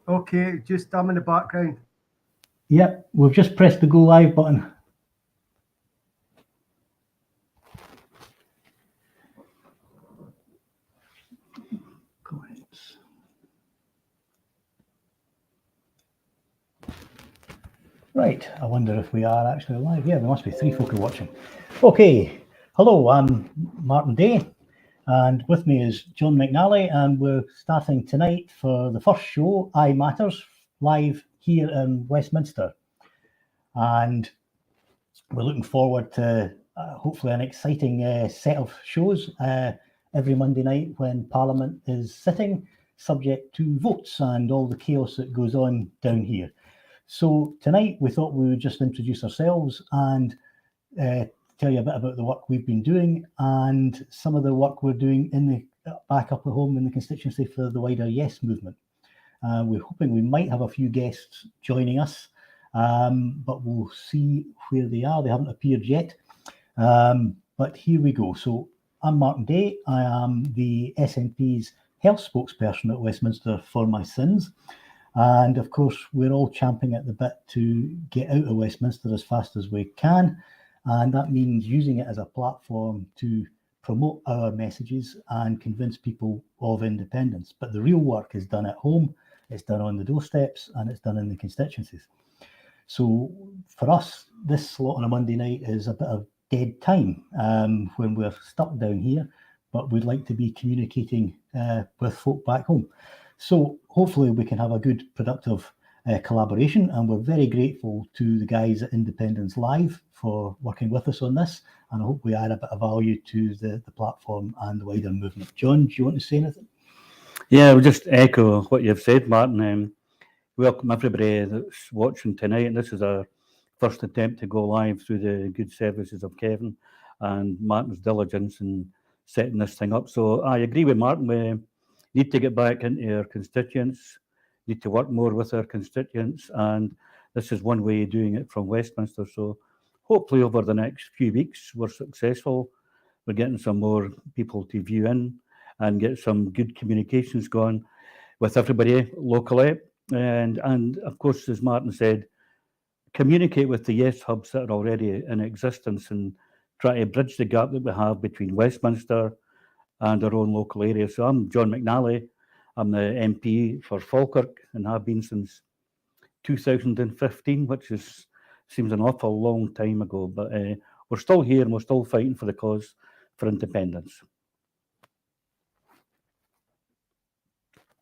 Okay, just I'm in the background. Yep, we've just pressed the go live button. Comments. Right, I wonder if we are actually live. Yeah, there must be 3 folk watching. Okay, hello, I'm Martin Day, and with me is John McNally, and we're starting tonight for the first show, ayematters, live here in Westminster. And we're looking forward to hopefully an exciting set of shows every Monday night when Parliament is sitting, subject to votes and all the chaos that goes on down here. So tonight we thought we would just introduce ourselves and tell you a bit about the work we've been doing and some of the work we're doing in the back up at home in the constituency for the wider Yes movement. We're hoping we might have a few guests joining us, but we'll see where they are. They haven't appeared yet. But here we go. So I'm Martin Day. I am the SNP's health spokesperson at Westminster for my sins. And of course, we're all champing at the bit to get out of Westminster as fast as we can. And that means using it as a platform to promote our messages and convince people of independence. But the real work is done at home, it's done on the doorsteps, and it's done in the constituencies. So for us, this slot on a Monday night is a bit of dead time when we're stuck down here, but we'd like to be communicating with folk back home. So hopefully we can have a good, productive collaboration, and we're very grateful to the guys at Independence Live for working with us on this, and I hope we add a bit of value to the platform and the wider movement. John, do you want to say anything? Yeah, I'll just echo what you've said, Martin. Welcome everybody that's watching tonight, and this is our first attempt to go live through the good services of Kevin and Martin's diligence in setting this thing up. So I agree with Martin, we need to get back into our constituents, need to work more with our constituents, and this is one way of doing it from Westminster. So hopefully over the next few weeks we're successful, we're getting some more people to view in and get some good communications going with everybody locally. And of course, as Martin said, communicate with the Yes hubs that are already in existence and try to bridge the gap that we have between Westminster and our own local area. So I'm John McNally. I'm the MP for Falkirk and have been since 2015, which seems an awful long time ago. But we're still here and we're still fighting for the cause for independence.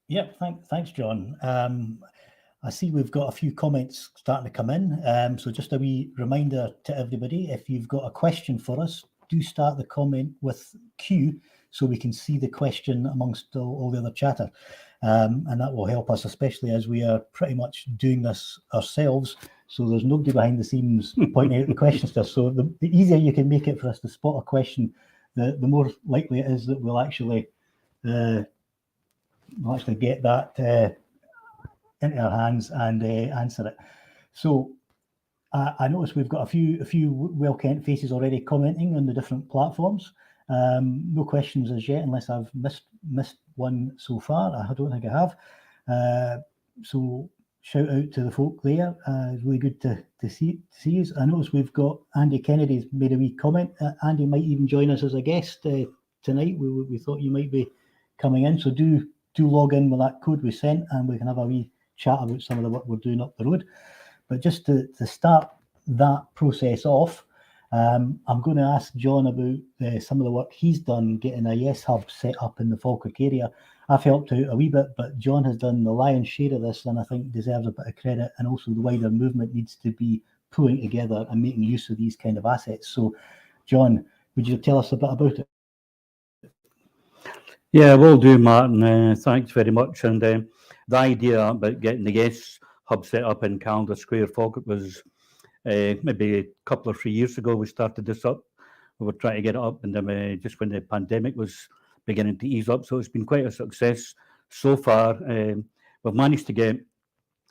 Yeah, thanks, John. I see we've got a few comments starting to come in. So just a wee reminder to everybody, if you've got a question for us, do start the comment with Q so we can see the question amongst all the other chatter. And that will help us, especially as we are pretty much doing this ourselves. So there's nobody behind the scenes pointing out the questions to us. So the easier you can make it for us to spot a question, the more likely it is that we'll actually get that into our hands and answer it. So I notice we've got a few well-kent faces already commenting on the different platforms. No questions as yet, unless I've missed one so far. I don't think I have. So shout out to the folk there. It's really good to see you. I notice we've got Andy Kennedy's made a wee comment. Andy might even join us as a guest tonight. We thought you might be coming in, so do log in with that code we sent, and we can have a wee chat about some of the work we're doing up the road. But just to start that process off, I'm going to ask John about some of the work he's done getting a Yes Hub set up in the Falkirk area. I've helped out a wee bit, but John has done the lion's share of this, and I think deserves a bit of credit, and also the wider movement needs to be pulling together and making use of these kind of assets. So John, would you tell us a bit about it? Yeah, will do, Martin. Thanks very much. And the idea about getting the Yes Hub set up in Calendar Square, Falkirk, was maybe a couple or 3 years ago. We started this up. We were trying to get it up, and then just when the pandemic was beginning to ease up, so it's been quite a success so far. We've managed to get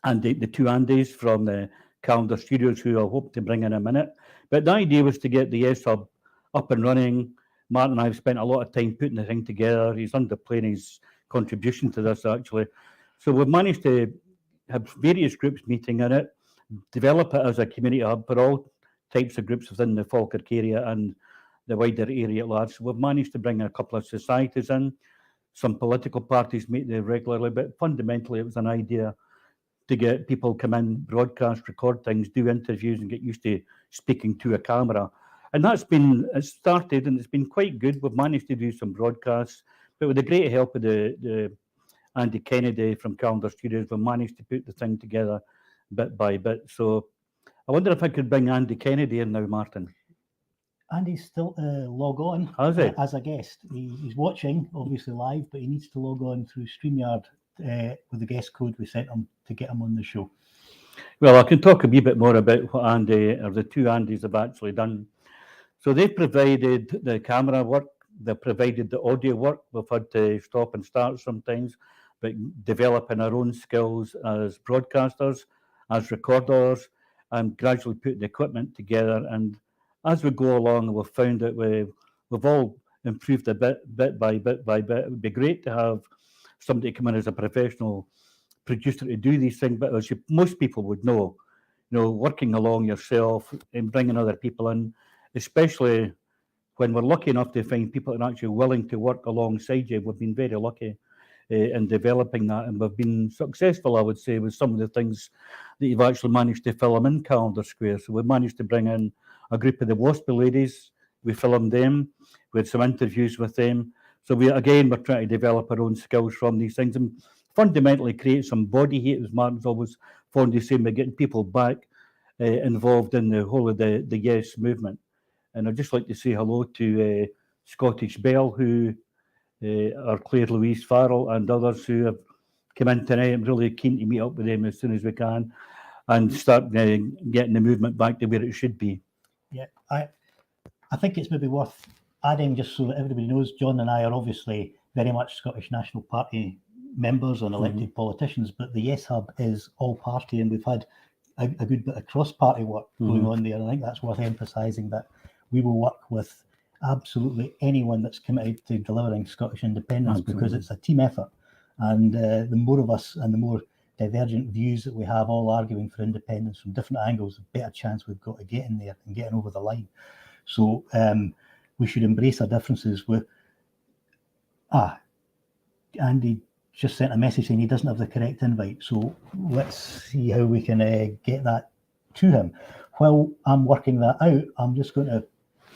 the two Andys from the Calendar Studios, who I'll hope to bring in a minute. But the idea was to get the Yes Hub up and running. Martin and I have spent a lot of time putting the thing together. He's underplaying his contribution to this, actually. So we've managed to have various groups meeting in it, develop it as a community hub for all types of groups within the Falkirk area and the wider area at large. So we've managed to bring a couple of societies in. Some political parties meet there regularly, but fundamentally it was an idea to get people come in, broadcast, record things, do interviews, and get used to speaking to a camera. And it started and it's been quite good. We've managed to do some broadcasts, but with the great help of the Andy Kennedy from Calendar Studios, we managed to put the thing together bit by bit. So I wonder if I could bring Andy Kennedy in now, Martin. Andy's still log on as a guest. He's watching, obviously live, but he needs to log on through StreamYard with the guest code we sent him to get him on the show. Well, I can talk a wee bit more about what Andy, or the two Andys, have actually done. So they've provided the camera work, they've provided the audio work. We've had to stop and start sometimes, but developing our own skills as broadcasters, as recorders, and gradually put the equipment together. And as we go along, we've found that we've all improved a bit by bit. It would be great to have somebody come in as a professional producer to do these things, but as most people would know, working along yourself and bringing other people in, especially when we're lucky enough to find people that are actually willing to work alongside you. We've been very lucky in developing that, and we've been successful, I would say, with some of the things that you've actually managed to film in Calendar Square. So we managed to bring in a group of the Waspy ladies. We filmed them. We had some interviews with them. So we're trying to develop our own skills from these things and fundamentally create some body heat, as Martin's always fond of saying, by getting people back involved in the whole of the Yes movement. And I'd just like to say hello to Scottish Bell, who are Claire Louise Farrell and others who have come in tonight. I'm really keen to meet up with them as soon as we can and start getting the movement back to where it should be. Yeah, I think it's maybe worth adding, just so that everybody knows, John and I are obviously very much Scottish National Party members and elected politicians, but the Yes Hub is all party, and we've had a good bit of cross-party work going on there. I think that's worth emphasising, that we will work with absolutely anyone that's committed to delivering Scottish independence, because it's a team effort, and the more of us and the more divergent views that we have, all arguing for independence from different angles, the better chance we've got of getting there and getting over the line. So we should embrace our differences. Andy just sent a message saying he doesn't have the correct invite, so let's see how we can get that to him. While I'm working that out, I'm just going to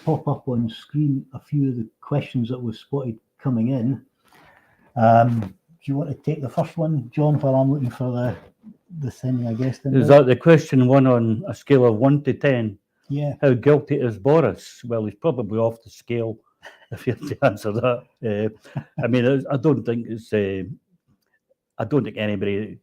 pop up on screen a few of the questions that we've spotted coming in. Do you want to take the first one, John, while I'm looking for the sending a guest invite? Is that the question one on a scale of 1 to 10? Yeah. How guilty is Boris? Well, he's probably off the scale, if you have to answer that. I mean, I don't think anybody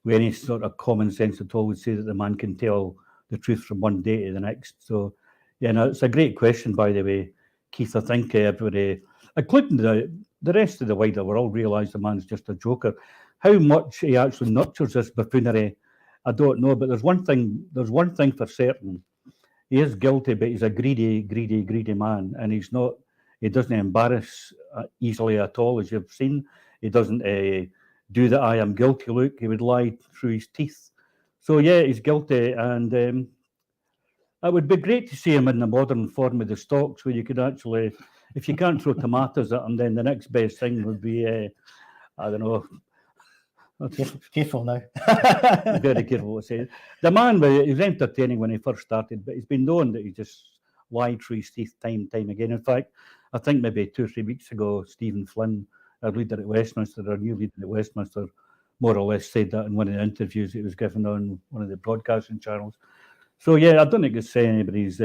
with any sort of common sense at all would say that the man can tell the truth from one day to the next. So, yeah, no, it's a great question, by the way, Keith. I think everybody, including the rest of the wider world, realise the man's just a joker. How much he actually nurtures this buffoonery, I don't know. But there's one thing for certain. He is guilty, but he's a greedy man, and he doesn't embarrass easily at all, as you've seen. He doesn't do the I am guilty look. He would lie through his teeth. So yeah, he's guilty, and it would be great to see him in the modern form of the stocks, where you could actually, if you can't throw tomatoes at him, then the next best thing would be, I don't know. Careful now. Very careful what I say. The man, he was entertaining when he first started, but he's been known that he just lied through his teeth time again. In fact, I think maybe 2 or 3 weeks ago, Stephen Flynn, our leader at Westminster, our new leader at Westminster, more or less said that in one of the interviews he was given on one of the broadcasting channels. So yeah, I don't think it's anybody's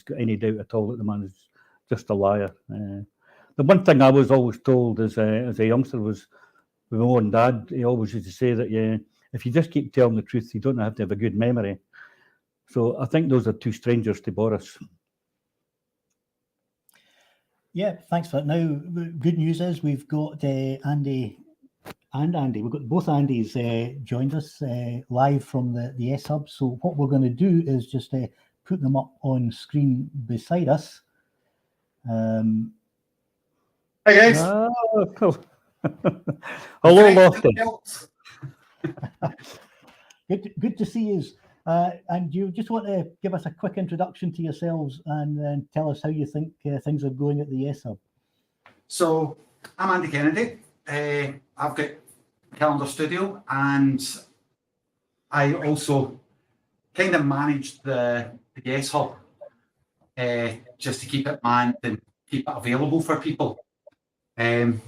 got any doubt at all that the man is just a liar. The one thing I was always told as a youngster was, with my own dad, he always used to say that, yeah, if you just keep telling the truth, you don't have to have a good memory. So I think those are two strangers to Boris. Yeah, thanks for that. Now, the good news is we've got Andy and Andy. We've got both Andys joined us live from the S Hub. So what we're going to do is just put them up on screen beside us. Hi guys. Hello, Lofty. Good to see you. And you just want to give us a quick introduction to yourselves and then tell us how you think things are going at the Yes Hub. So I'm Andy Kennedy. I've got Calendar Studio, and I also kind of manage the Yes Hub just to keep it manned and keep it available for people. This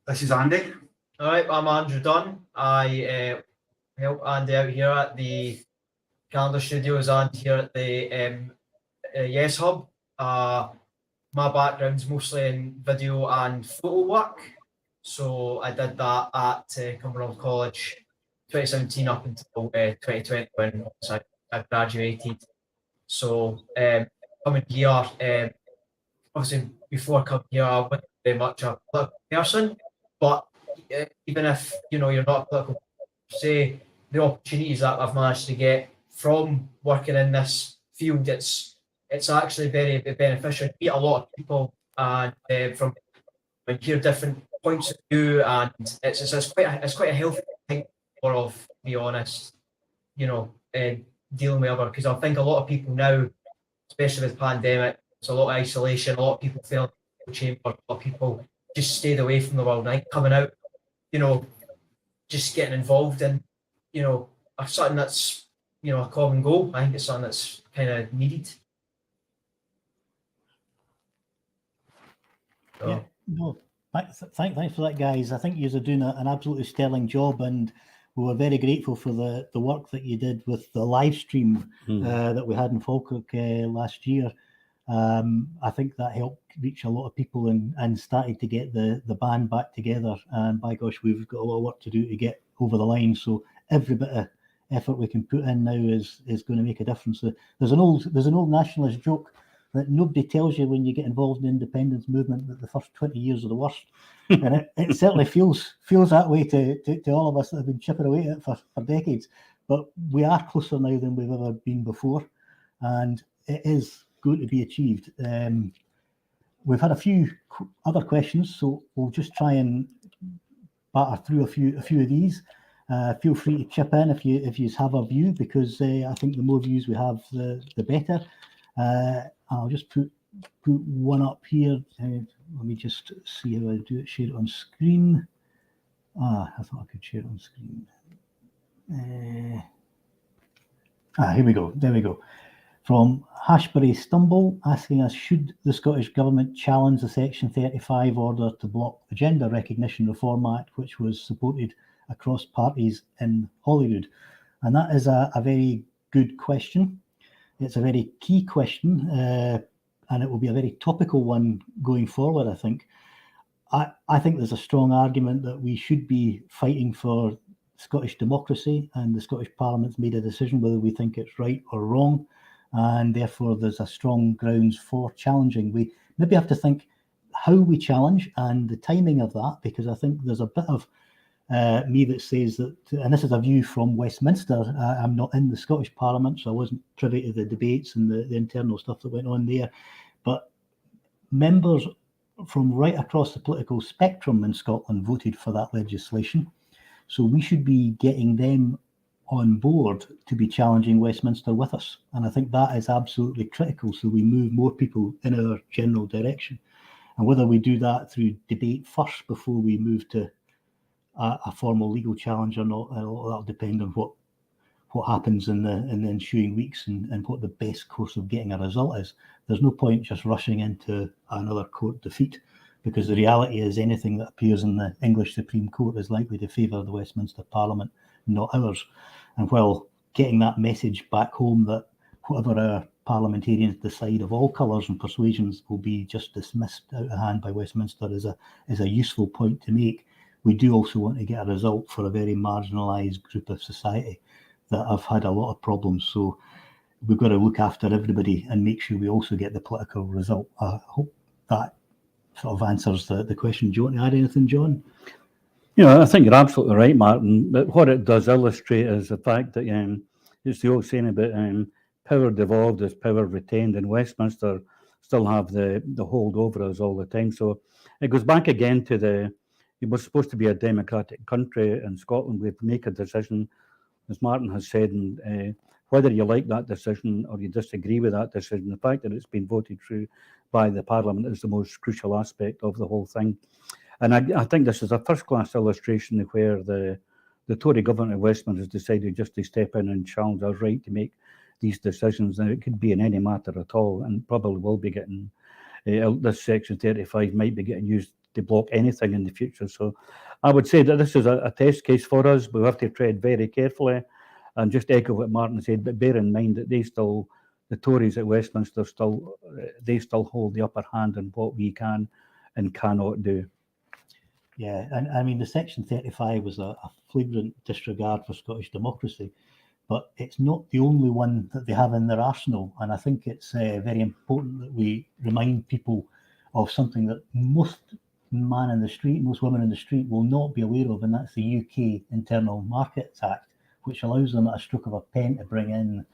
is Andy. All right, I'm Andrew Dunn. I help Andy out here at the Calendar Studios and here at the Yes Hub. My background's mostly in video and photo work. So I did that at Cumberland College 2017 up until 2020 when I graduated. So coming here, obviously before coming here, I wasn't very much a political person, but even if you're not a political person, say the opportunities that I've managed to get from working in this field, it's actually very, very beneficial. You meet a lot of people and from hear different points of view, and it's quite a healthy thing of, to be honest, dealing with other, because I think a lot of people now, especially with the pandemic, it's a lot of isolation, a lot of people feel in the chamber, a lot of people just stayed away from the world. And coming out, just getting involved in, something that's, a common goal. I think it's something that's kind of needed. So. Yeah, no, thanks for that, guys. I think you're doing an absolutely sterling job, and we were very grateful for the work that you did with the live stream that we had in Falkirk last year. I think that helped reach a lot of people and started to get the band back together. And by gosh, we've got a lot of work to do to get over the line. So every bit of effort we can put in now is going to make a difference. There's an old nationalist joke that nobody tells you when you get involved in the independence movement that the first 20 years are the worst. And it certainly feels that way to all of us that have been chipping away at it for decades. But we are closer now than we've ever been before, and it is going to be achieved. We've had a few other questions, so we'll just try and batter through a few of these. Feel free to chip in if you have a view, because I think the more views we have, the better. I'll just put one up here. Let me just see how I do it. Share it on screen. I thought I could share it on screen. Here we go. There we go. From Hashbury Stumble, asking us, should the Scottish Government challenge the Section 35 order to block the Gender Recognition Reform Act, which was supported across parties in Holyrood? And that is a very good question. It's a very key question, and it will be a very topical one going forward, I think. I think there's a strong argument that we should be fighting for Scottish democracy, and the Scottish Parliament's made a decision whether we think it's right or wrong, and therefore there's a strong grounds for challenging. We maybe have to think how we challenge and the timing of that, because I think there's a bit of me that says that, and this is a view from Westminster, I'm not in the Scottish Parliament, so I wasn't privy to the debates and the internal stuff that went on there, but members from right across the political spectrum in Scotland voted for that legislation. So we should be getting them on board to be challenging Westminster with us. And I think that is absolutely critical, so we move more people in our general direction. And whether we do that through debate first before we move to a formal legal challenge or not, that'll depend on what happens in the ensuing weeks and what the best course of getting a result is. There's no point just rushing into another court defeat, because the reality is anything that appears in the English Supreme Court is likely to favour the Westminster Parliament, not ours. And while getting that message back home that whatever our parliamentarians decide of all colours and persuasions will be just dismissed out of hand by Westminster is a useful point to make, we do also want to get a result for a very marginalised group of society that have had a lot of problems. So we've got to look after everybody and make sure we also get the political result. I hope that sort of answers the question. Do you want to add anything, John? I think you're absolutely right, Martin. But what it does illustrate is the fact that it's the old saying about power devolved is power retained, and Westminster still have the hold over us all the time. So it goes back again to the it was supposed to be a democratic country in Scotland. We make a decision, as Martin has said, and whether you like that decision or you disagree with that decision, the fact that it's been voted through by the Parliament is the most crucial aspect of the whole thing. And I think this is a first-class illustration of where the Tory government of Westminster has decided just to step in and challenge our right to make these decisions. Now, it could be in any matter at all, and probably will be getting, this Section 35 might be getting used to block anything in the future. So I would say that this is a test case for us. We have to tread very carefully and just echo what Martin said, but bear in mind that the Tories at Westminster they still hold the upper hand in what we can and cannot do. Yeah, and I mean, the Section 35 was a flagrant disregard for Scottish democracy, but it's not the only one that they have in their arsenal. And I think it's very important that we remind people of something that most man in the street, most women in the street will not be aware of, and that's the UK Internal Markets Act, which allows them at a stroke of a pen to bring in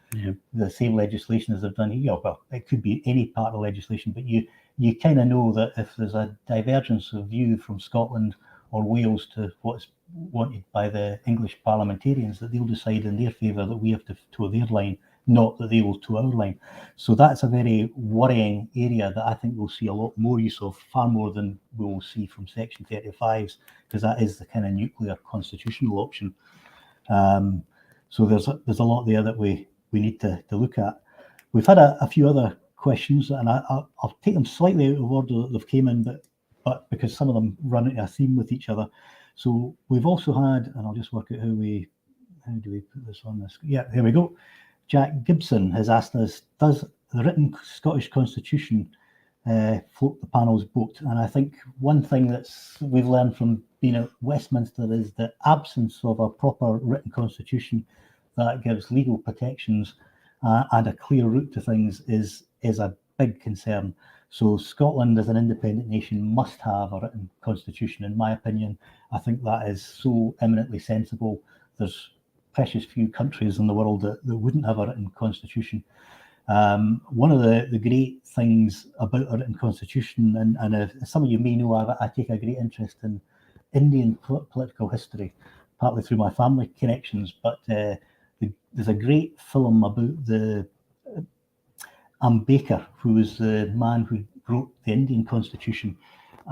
the same legislation as they've done here. Well, it could be any part of legislation, but you kind of know that if there's a divergence of view from Scotland or Wales to what's wanted by the English parliamentarians, that they'll decide in their favour that we have to toe their line, not that they will toe our line. So that's a very worrying area that I think we'll see a lot more use of, far more than we will see from Section 35s, because that is the kind of nuclear constitutional option. So there's a lot there that we need to look at. We've had a few other questions, and I'll take them slightly out of order that they've came in, but because some of them run into a theme with each other. So we've also had, and I'll just work out how do we put this on this? Yeah, there we go. Jack Gibson has asked us, does the written Scottish Constitution float the panel's boat? And I think one thing we've learned from being at Westminster is the absence of a proper written constitution that gives legal protections and a clear route to things is a big concern. So Scotland, as an independent nation, must have a written constitution, in my opinion. I think that is so eminently sensible. There's precious few countries in the world that wouldn't have a written constitution. One of the great things about a written constitution, and some of you may know, I take a great interest in Indian political history, partly through my family connections, but there's a great film about Ambedkar, who was the man who wrote the Indian constitution,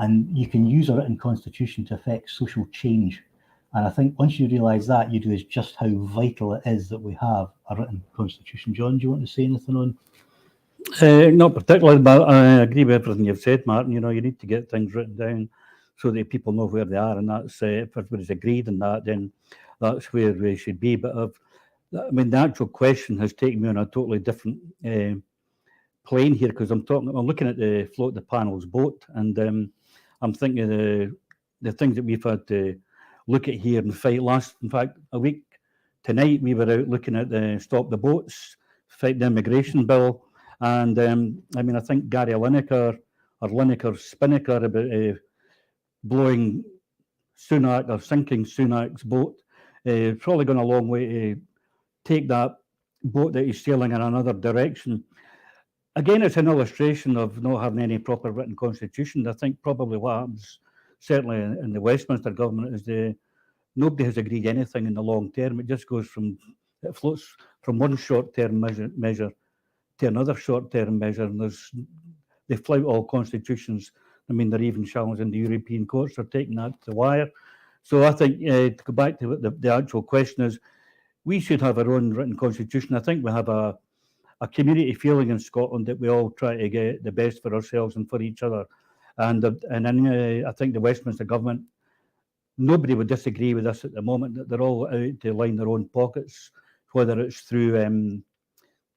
and you can use a written constitution to affect social change. And I think once you realise that, you realise just how vital it is that we have a written constitution. John, do you want to say anything on? Not particularly, but I agree with everything you've said, Martin. You know, you need to get things written down so that people know where they are, and that's if everybody's agreed on that, then that's where we should be. But I mean, the actual question has taken me on a totally different plane here, because I'm looking at the float the panel's boat, and I'm thinking of the things that we've had to look at here and fight. In fact, a week tonight we were out looking at the Stop the Boats, fight the immigration bill, and I mean, I think Gary Lineker Spinnaker about blowing Sunak or sinking Sunak's boat, probably gone a long way to take that boat that he's sailing in another direction. Again, it's an illustration of not having any proper written constitution. I think probably what happens, certainly in the Westminster government, is nobody has agreed anything in the long term. It just it floats from one short-term measure to another short-term measure, and they flout all constitutions. I mean, they're even challenging the European courts are taking that to the wire. So I think to go back to what the actual question is, we should have our own written constitution. I think we have a community feeling in Scotland that we all try to get the best for ourselves and for each other. And I think the Westminster government, nobody would disagree with us at the moment, that they're all out to line their own pockets, whether it's through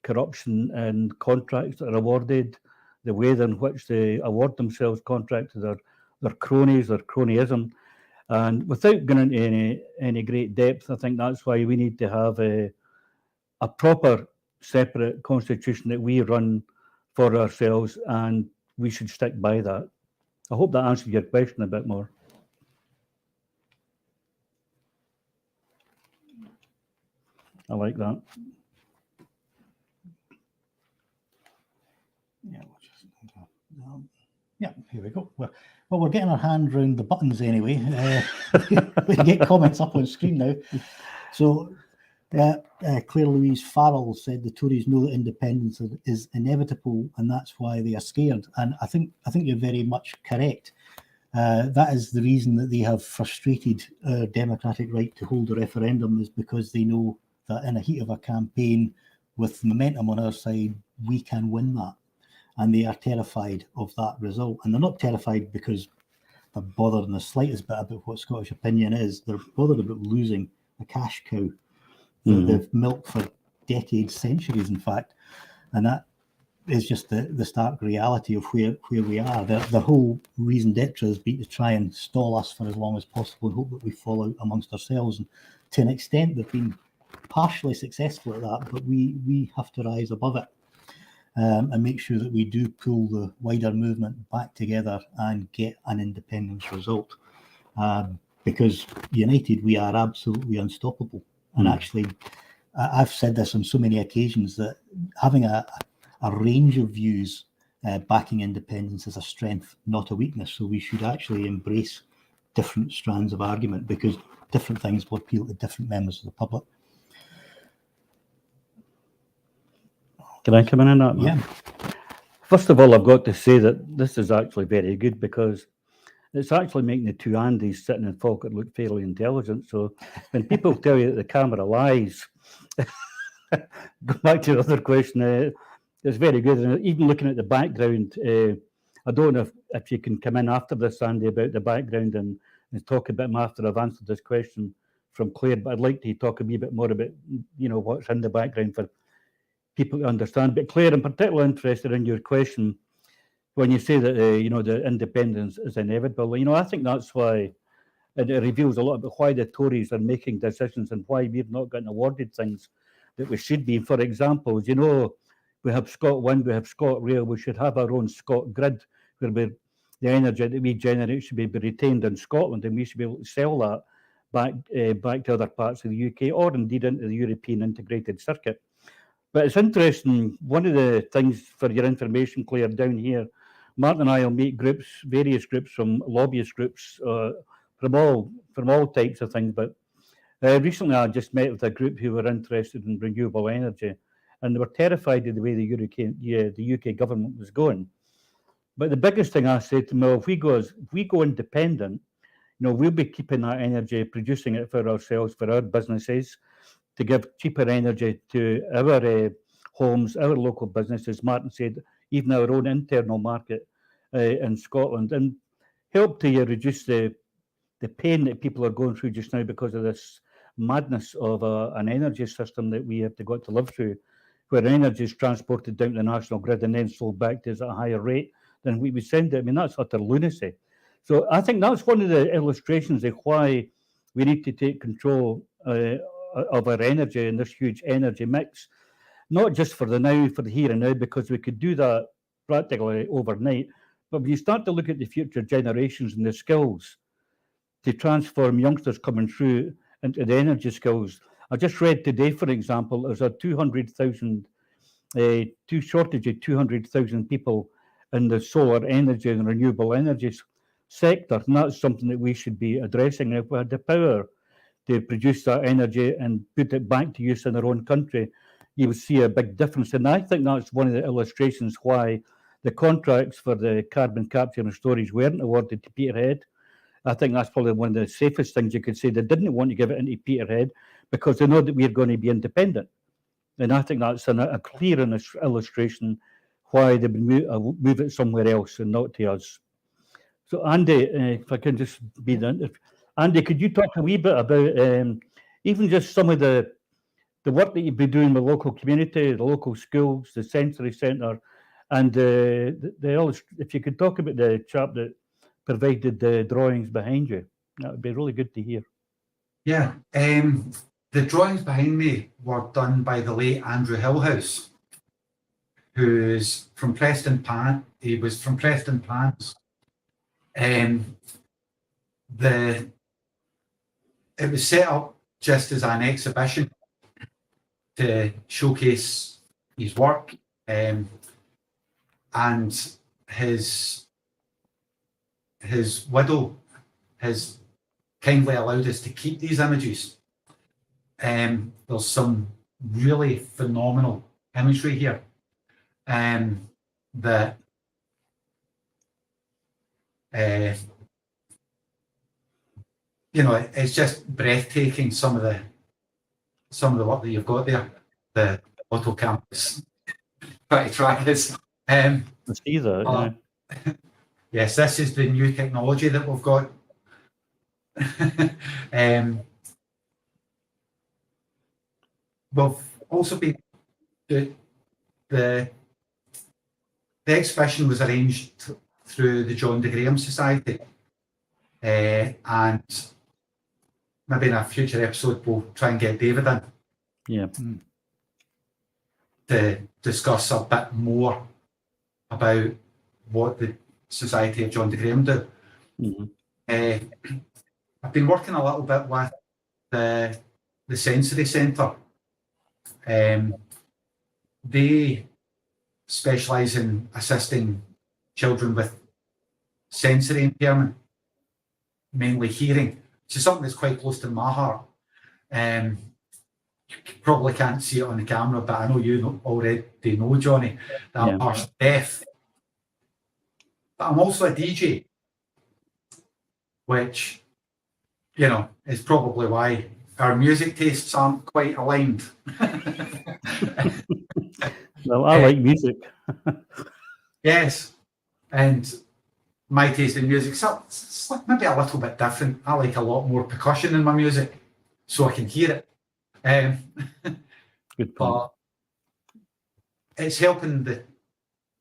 corruption and contracts that are awarded, the way in which they award themselves contracts to their cronies, their cronyism. And without going into any great depth, I think that's why we need to have a proper separate constitution that we run for ourselves, and we should stick by that. I hope that answered your question a bit more. I like that. Yeah, here we go. Well, we're getting our hand round the buttons anyway. We can get comments up on screen now. So, Claire Louise Farrell said the Tories know that independence is inevitable, and that's why they are scared. And I think you're very much correct. That is the reason that they have frustrated our democratic right to hold a referendum, is because they know that in the heat of a campaign, with momentum on our side, we can win that. And they are terrified of that result. And they're not terrified because they're bothered in the slightest bit about what Scottish opinion is. They're bothered about losing a cash cow that they've milked for decades, centuries, in fact. And that is just the stark reality of where we are. The whole reason d'etre has been to try and stall us for as long as possible and hope that we fall out amongst ourselves. And to an extent, they've been partially successful at that, but we have to rise above it. And make sure that we do pull the wider movement back together and get an independence result. Because united, we are absolutely unstoppable. And actually, I've said this on so many occasions that having a range of views backing independence is a strength, not a weakness. So we should actually embrace different strands of argument, because different things will appeal to different members of the public. Can I come in on that, Mark? Yeah. First of all, I've got to say that this is actually very good, because it's actually making the two Andys sitting in Falkirk look fairly intelligent. So when people tell you that the camera lies, go back to the other question, it's very good. And even looking at the background, I don't know if you can come in after this, Andy, about the background and talk a bit more after I've answered this question from Claire, but I'd like to talk a wee bit more about, what's in the background for people to understand. But Claire, I'm particularly interested in your question when you say that the independence is inevitable. I think that's why it reveals a lot about why the Tories are making decisions and why we've not gotten awarded things that we should be. For example, we have ScotWind, we have ScotRail, we should have our own ScotGrid, where the energy that we generate should be retained in Scotland, and we should be able to sell that back to other parts of the UK, or indeed into the European integrated circuit. But it's interesting, one of the things for your information, Claire, down here, Martin and I will meet various groups from lobbyist groups from all types of things. But recently I just met with a group who were interested in renewable energy, and they were terrified of the way the UK government was going. But the biggest thing I said to them, well, if we go independent, we'll be keeping that energy, producing it for ourselves, for our businesses, to give cheaper energy to our homes, our local businesses, Martin said, even our own internal market in Scotland, and help to reduce the pain that people are going through just now because of this madness of an energy system that we have got to live through, where energy is transported down to the national grid and then sold back to us at a higher rate than we would send it. I mean, that's utter lunacy. So I think that's one of the illustrations of why we need to take control of our energy in this huge energy mix, not just for the now, for the here and now, because we could do that practically overnight. But when you start to look at the future generations and the skills to transform youngsters coming through into the energy skills, I just read today, for example, there's a 200,000 shortage of 200,000 people in the solar energy and renewable energy sector, and that's something that we should be addressing. If we had the power to produce that energy and put it back to use in our own country, you would see a big difference. And I think that's one of the illustrations why the contracts for the carbon capture and storage weren't awarded to Peterhead. I think that's probably one of the safest things you could say. They didn't want to give it into Peterhead because they know that we're going to be independent. And I think that's a clear illustration why they would move it somewhere else and not to us. So Andy, if I can just be the Andy, could you talk a wee bit about even just some of the work that you've been doing with local community, the local schools, the sensory centre, and if you could talk about the chap that provided the drawings behind you, that would be really good to hear. Yeah, the drawings behind me were done by the late Andrew Hillhouse, who's from Preston Pan. He was from Preston Pans. It was set up just as an exhibition to showcase his work and his his widow has kindly allowed us to keep these images. There's some really phenomenal imagery here that it's just breathtaking. Some of the work that you've got there, the auto campus pretty trackers. I see that, yeah. Yes, this is the new technology that we've got. We've also been the exhibition was arranged through the John de Graham Society, and maybe in a future episode we'll try and get David in Yeah. to discuss a bit more about what the Society of John de Graham do. Mm-hmm. I've been working a little bit with the Sensory Centre. They specialise in assisting children with sensory impairment, mainly hearing, which is something that's quite close to my heart. You probably can't see it on the camera, but I know you already know, Johnny, that I'm partially deaf. But I'm also a DJ, which, is probably why our music tastes aren't quite aligned. Well, I like music. Yes, and my taste in music is maybe a little bit different. I like a lot more percussion in my music, so I can hear it. Good point. But it's helping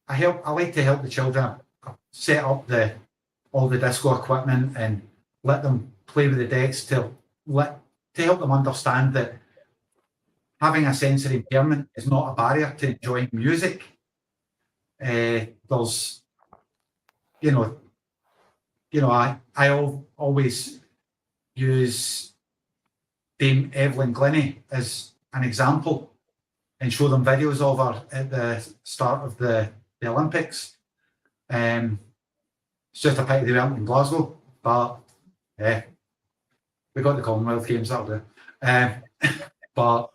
I like to help the children set up all the disco equipment and let them play with the decks to help them understand that having a sensory impairment is not a barrier to enjoying music. There's, I always use Dame Evelyn Glennie as an example and show them videos of her at the start of the Olympics. It's just a pity they weren't in Glasgow, but we got the Commonwealth Games, that'll do. But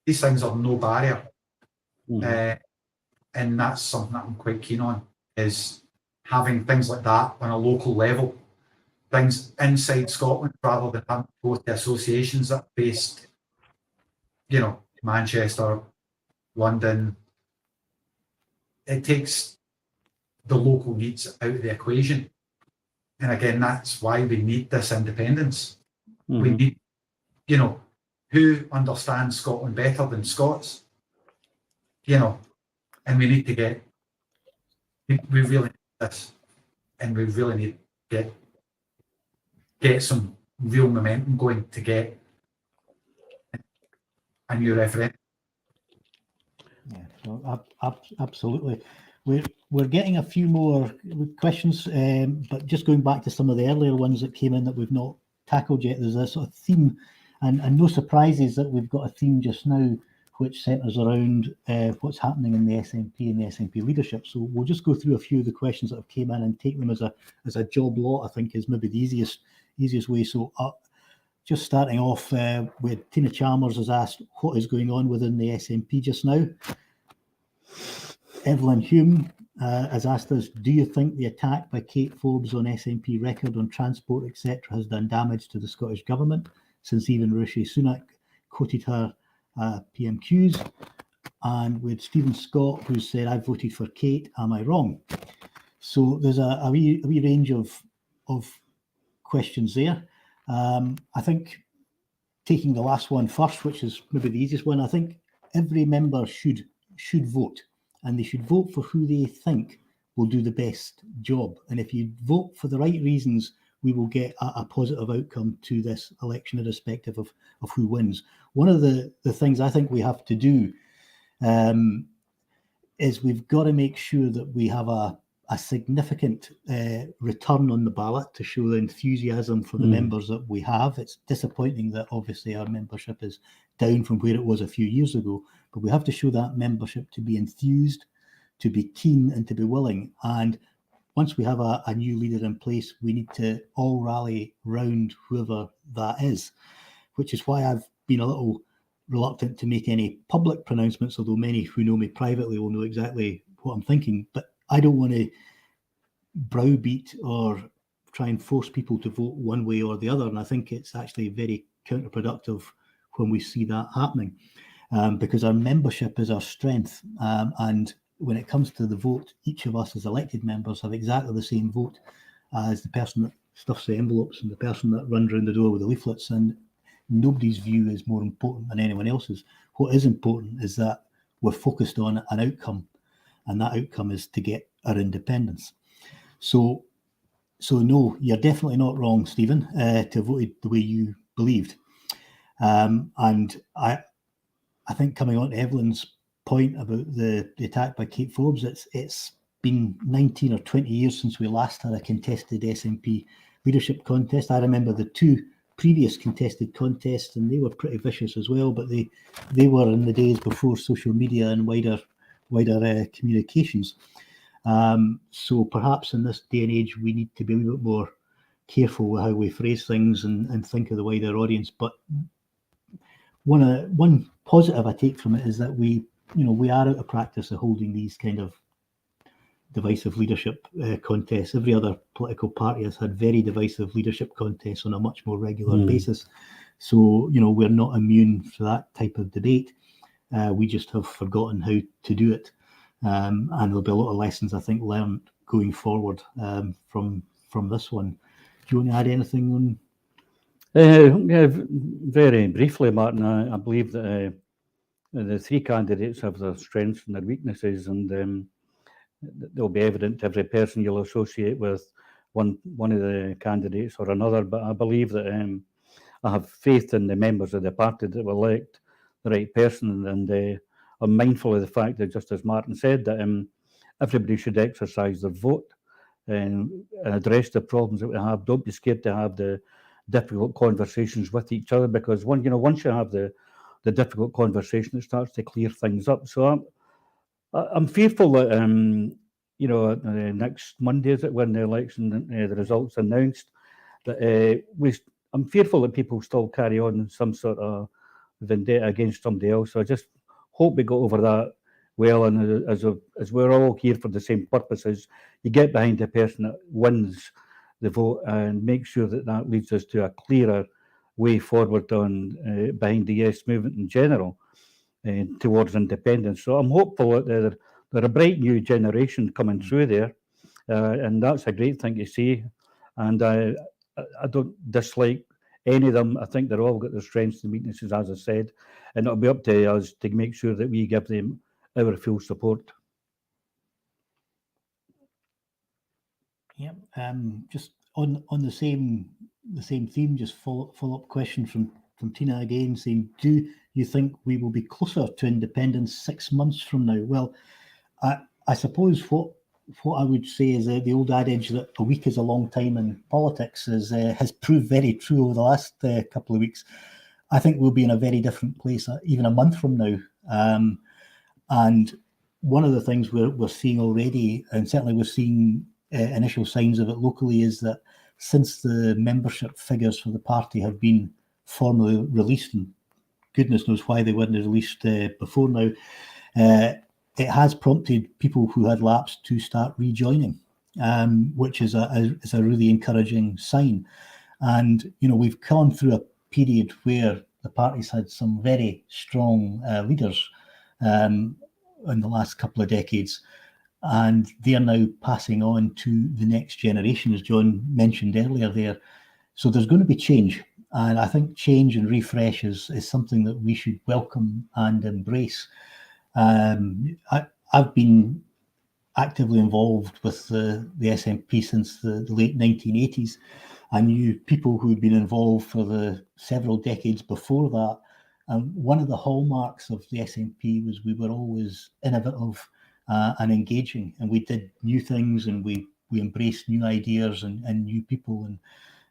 these things are no barrier, and that's something that I'm quite keen on, is having things like that on a local level, things inside Scotland rather than having to go to associations that are based, Manchester, London. It takes the local needs out of the equation. And again, that's why we need this independence. We need, who understands Scotland better than Scots? And we need to we really need this. And we really need to get some real momentum going to get a new referendum. Yeah, so absolutely. We're getting a few more questions, but just going back to some of the earlier ones that came in that we've not tackled yet, there's a sort of theme, and no surprises that we've got a theme just now which centres around what's happening in the SNP and the SNP leadership. So we'll just go through a few of the questions that have came in and take them as a job lot, I think is maybe the easiest way. So just starting off with Tina Chalmers has asked, what is going on within the SNP just now? Evelyn Hume has asked us, do you think the attack by Kate Forbes on SNP record on transport, etc., has done damage to the Scottish Government, since even Rishi Sunak quoted her PMQs? And with Stephen Scott, who said, I voted for Kate, am I wrong? So there's a wee range of questions there. I think taking the last one first, which is maybe the easiest one, I think every member should vote, and they should vote for who they think will do the best job. And if you vote for the right reasons, we will get a positive outcome to this election, irrespective of who wins. One of the things I think we have to do is we've got to make sure that we have a significant return on the ballot to show the enthusiasm for the members that we have. It's disappointing that obviously our membership is down from where it was a few years ago, but we have to show that membership to be enthused, to be keen and to be willing. And once we have a new leader in place, we need to all rally round whoever that is, which is why I've been a little reluctant to make any public pronouncements, although many who know me privately will know exactly what I'm thinking. But I don't want to browbeat or try and force people to vote one way or the other. And I think it's actually very counterproductive when we see that happening, because our membership is our strength. And when it comes to the vote, each of us as elected members have exactly the same vote as the person that stuffs the envelopes and the person that runs around the door with the leaflets. And nobody's view is more important than anyone else's. What is important is that we're focused on an outcome, and that outcome is to get our independence. So no, you're definitely not wrong, Stephen, to have voted the way you believed. And I think, coming on to Evelyn's point about the attack by Kate Forbes, it's been 19 or 20 years since we last had a contested SNP leadership contest. I remember the two previous contested contests, and they were pretty vicious as well, but they were in the days before social media and wider communications. So perhaps in this day and age, we need to be a little bit more careful with how we phrase things and think of the wider audience. But one positive I take from it is that we are out of practice of holding these kind of divisive leadership contests. Every other political party has had very divisive leadership contests on a much more regular basis. So, we're not immune to that type of debate. We just have forgotten how to do it. And there'll be a lot of lessons, I think, learned going forward from this one. Do you want to add anything on? Yeah, very briefly, Martin. I believe that the three candidates have their strengths and their weaknesses, and they'll be evident to every person you'll associate with one of the candidates or another. But I believe that I have faith in the members of the party that will elect the right person, and I'm mindful of the fact that, just as Martin said, that everybody should exercise their vote and address the problems that we have. Don't be scared to have the difficult conversations with each other, because once you have the difficult conversation, it starts to clear things up. So I'm fearful that next Monday, is it, when the election, the results announced, that I'm fearful that people still carry on some sort of vendetta against somebody else. So I just hope we go over that well, and as we're all here for the same purposes, you get behind the person that wins the vote and make sure that leads us to a clearer way forward on behind the yes movement in general towards independence. So I'm hopeful that they're a bright new generation coming through there, and that's a great thing to see. And I don't dislike any of them. I think they're all got their strengths and weaknesses, as I said, and it'll be up to us to make sure that we give them our full support. Yeah, just on the same theme, just follow up question from Tina again, saying, do you think we will be closer to independence 6 months from now? Well, I suppose what I would say is the old adage that a week is a long time in politics has proved very true over the last couple of weeks. I think we'll be in a very different place even a month from now. And one of the things we're seeing already, and certainly we're seeing initial signs of it locally, is that since the membership figures for the party have been formally released, and goodness knows why they weren't released before now, it has prompted people who had lapsed to start rejoining, which is a really encouraging sign. And we've gone through a period where the party's had some very strong leaders in the last couple of decades, and they are now passing on to the next generation, as John mentioned earlier there. So there's going to be change, and I think change and refresh is something that we should welcome and embrace. I've been actively involved with the SNP since the late 1980s. I knew people who had been involved for the several decades before that. And one of the hallmarks of the SNP was we were always innovative and engaging, and we did new things, and we embraced new ideas and new people.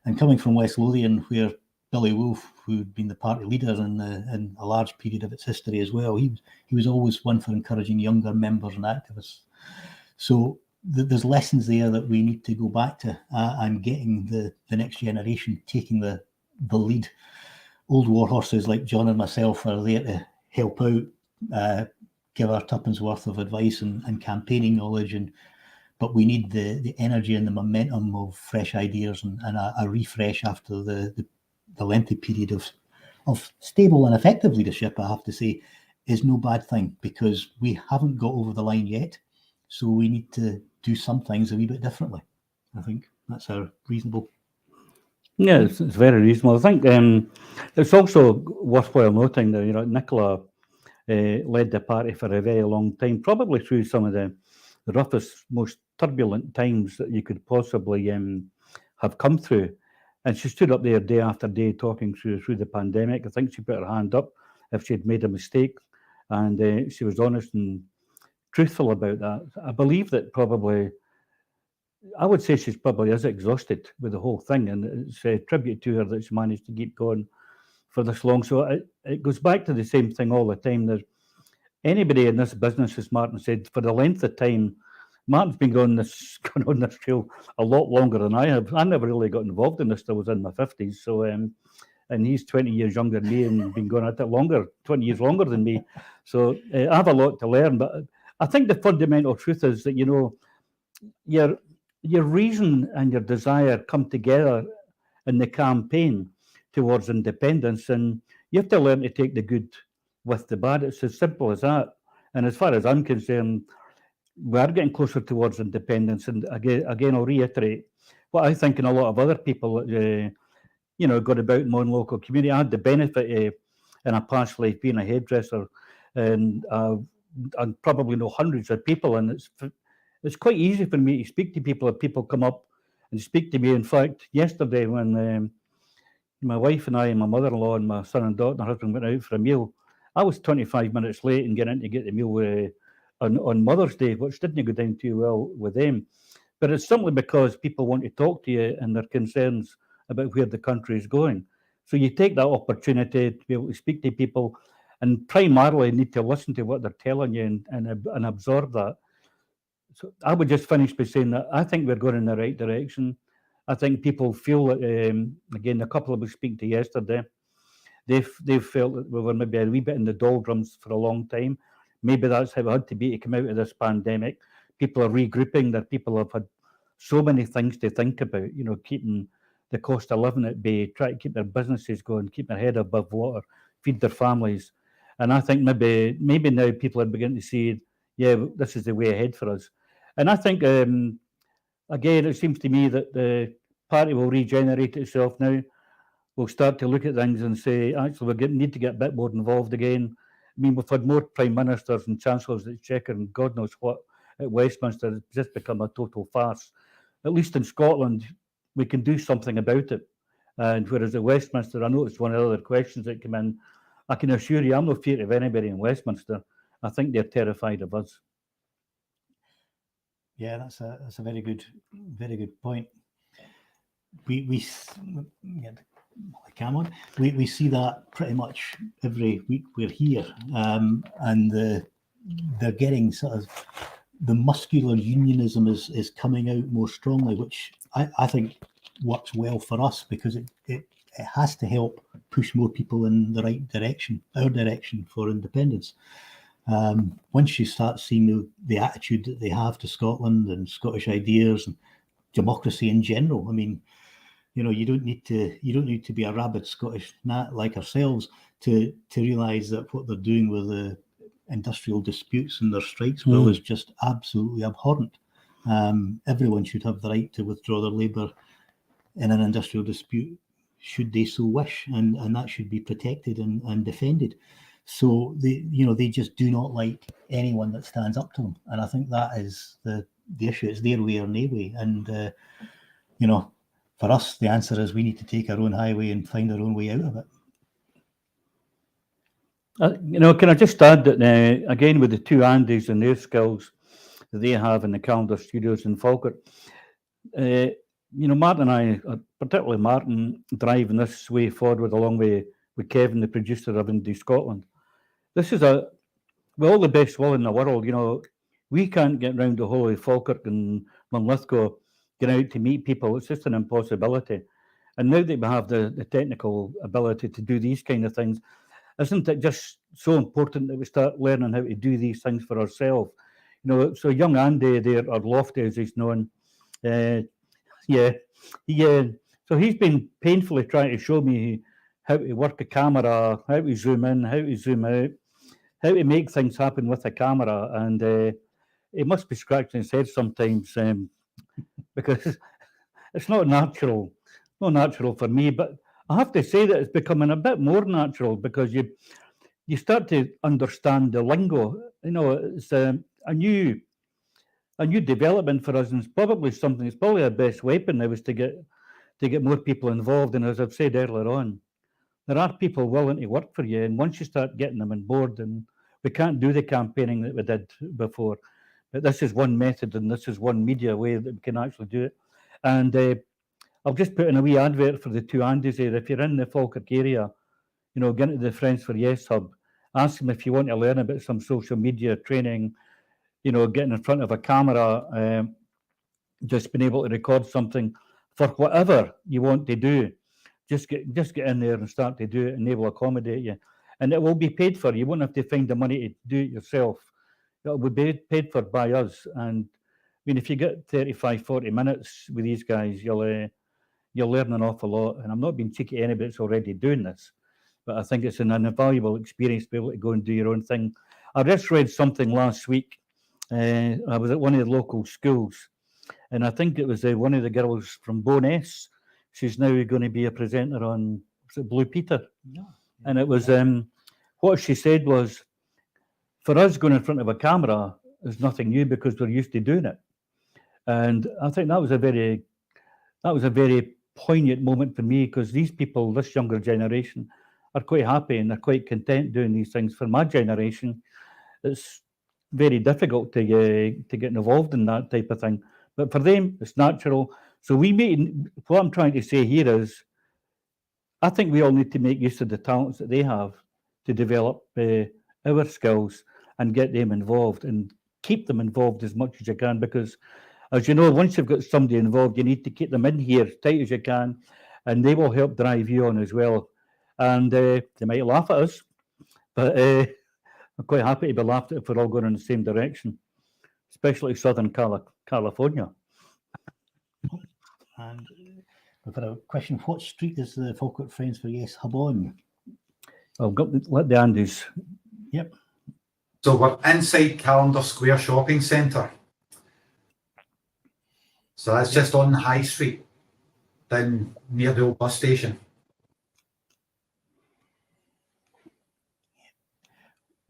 And coming from West Lothian, where Billy Wolfe, who'd been the party leader in a large period of its history as well, he was always one for encouraging younger members and activists So there's lessons there that we need to go back to, and getting the next generation taking the lead. Old war horses like John and myself are there to help out, give our tuppence worth of advice and campaigning knowledge, but we need the energy and the momentum of fresh ideas and a refresh after the lengthy period of stable and effective leadership, I have to say, is no bad thing, because we haven't got over the line yet. So we need to do some things a wee bit differently. I think that's a reasonable. Yeah, it's very reasonable. I think it's also worthwhile noting that, you know, Nicola led the party for a very long time, probably through some of the roughest, most turbulent times that you could possibly have come through. And she stood up there day after day talking through the pandemic. I think she put her hand up if she had made a mistake, and she was honest and truthful about that. I believe that probably, I would say she's probably is exhausted with the whole thing, and it's a tribute to her that she managed to keep going for this long. So it goes back to the same thing all the time. There's anybody in this business, as Martyn said, for the length of time, Martyn's been going on this trail a lot longer than I have. I never really got involved in this till I was in my 50s. So, and he's 20 years younger than me and been going at it longer, 20 years longer than me. So I have a lot to learn. But I think the fundamental truth is that, you know, your reason and your desire come together in the campaign towards independence, and you have to learn to take the good with the bad. It's as simple as that. And as far as I'm concerned, we are getting closer towards independence. And again, I'll reiterate what I think, and a lot of other people, you know, got about in my own local community. I had the benefit in a past life being a hairdresser, and I probably know hundreds of people, and it's quite easy for me to speak to people if people come up and speak to me. In fact, yesterday when my wife and I and my mother-in-law and my son and daughter and her husband went out for a meal, I was 25 minutes late in getting in to get the meal on Mother's Day, which didn't go down too well with them. But it's simply because people want to talk to you and their concerns about where the country is going. So you take that opportunity to be able to speak to people, and primarily need to listen to what they're telling you and absorb that. So I would just finish by saying that I think we're going in the right direction. I think people feel that, again, a couple of us speaking to yesterday, they've felt that we were maybe a wee bit in the doldrums for a long time. Maybe that's how it had to be to come out of this pandemic. People are regrouping. That people have had so many things to think about, you know, keeping the cost of living at bay, try to keep their businesses going, keep their head above water, feed their families. And I think maybe now people are beginning to see, yeah, this is the way ahead for us. And I think, again, it seems to me that the party will regenerate itself now. We'll start to look at things and say, actually, we need to get a bit more involved again. I mean, we've had more prime ministers and chancellors at Chequer and God knows what at Westminster. It's just become a total farce. At least in Scotland, we can do something about it. And whereas at Westminster, I know it's one of the other questions that come in. I can assure you, I'm not feared of anybody in Westminster. I think they're terrified of us. Yeah, that's a very good point. We see that pretty much every week we're here, and they're getting sort of the muscular unionism is coming out more strongly, which I think works well for us, because it has to help push more people in the right direction, our direction for independence. Once you start seeing the attitude that they have to Scotland and Scottish ideas and democracy in general, I mean, you know, you don't need to be a rabid Scottish gnat like ourselves to realise that what they're doing with the industrial disputes and their strikes bill is just absolutely abhorrent. Everyone should have the right to withdraw their labour in an industrial dispute, should they so wish, and that should be protected and defended. So they just do not like anyone that stands up to them, and I think that is the issue. It's their way or no way, and for us, the answer is we need to take our own highway and find our own way out of it. Can I just add that, again, with the two Andys and their skills that they have in the Calendar Studios in Falkirk, Martyn and I, particularly Martyn, driving this way forward along with Kevin, the producer of Indie Scotland. This is with all the best will in the world, We can't get round to Holy Falkirk and Linlithgow, get out to meet people. It's just an impossibility. And now that we have the technical ability to do these kind of things, isn't it just so important that we start learning how to do these things for ourselves? You know, so young Andy there, or Lofty as he's known, so he's been painfully trying to show me how to work a camera, how to zoom in, how to zoom out, how to make things happen with a camera. And he must be scratching his head sometimes because it's not natural for me. But I have to say that it's becoming a bit more natural because you start to understand the lingo. You know, it's a new development for us, and it's probably our best weapon now is to get more people involved. And as I've said earlier on, there are people willing to work for you, and once you start getting them on board, and we can't do the campaigning that we did before, but this is one method and this is one media way that we can actually do it. And I've just put in a wee advert for the two Andys here. If you're in the Falkirk area, you know, get into the Friends for Yes Hub, ask them if you want to learn about some social media training, you know, getting in front of a camera, just being able to record something for whatever you want to do. Just get in there and start to do it, and they will accommodate you. And it will be paid for. You won't have to find the money to do it yourself. It will be paid for by us. And I mean, if you get 35, 40 minutes with these guys, you'll learn an awful lot. And I'm not being cheeky to anybody that's already doing this, but I think it's an invaluable experience to be able to go and do your own thing. I just read something last week. I was at one of the local schools, and I think it was one of the girls from Bo'ness. She's now going to be a presenter on Blue Peter. Yeah. And it was, what she said was, for us going in front of a camera is nothing new because we're used to doing it. And I think that was a very poignant moment for me, because these people, this younger generation, are quite happy and they're quite content doing these things. For my generation, it's very difficult to get involved in that type of thing. But for them, it's natural. So what I'm trying to say here is, I think we all need to make use of the talents that they have to develop our skills and get them involved and keep them involved as much as you can, because as you know, once you've got somebody involved, you need to keep them in here as tight as you can, and they will help drive you on as well. And they might laugh at us, but I'm quite happy to be laughed at if we're all going in the same direction, especially Southern California. And we've got a question. What street is the Falkirk Friends for Yes Hub on? I'll let the Andys. Yep. So we're inside Calendar Square Shopping Centre. So that's just on the High Street, down near the old bus station.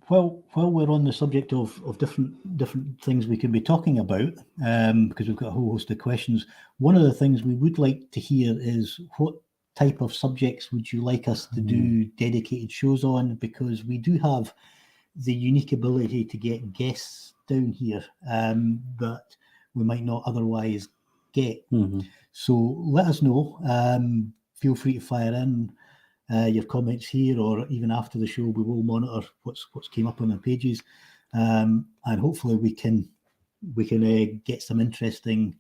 Well, while we're on the subject of different things we can be talking about, because we've got a whole host of questions, one of the things we would like to hear is what type of subjects would you like us to do dedicated shows on, because we do have the unique ability to get guests down here that we might not otherwise get. So let us know. Feel free to fire in your comments here, or even after the show. We will monitor what's came up on our pages, and hopefully we can get some interesting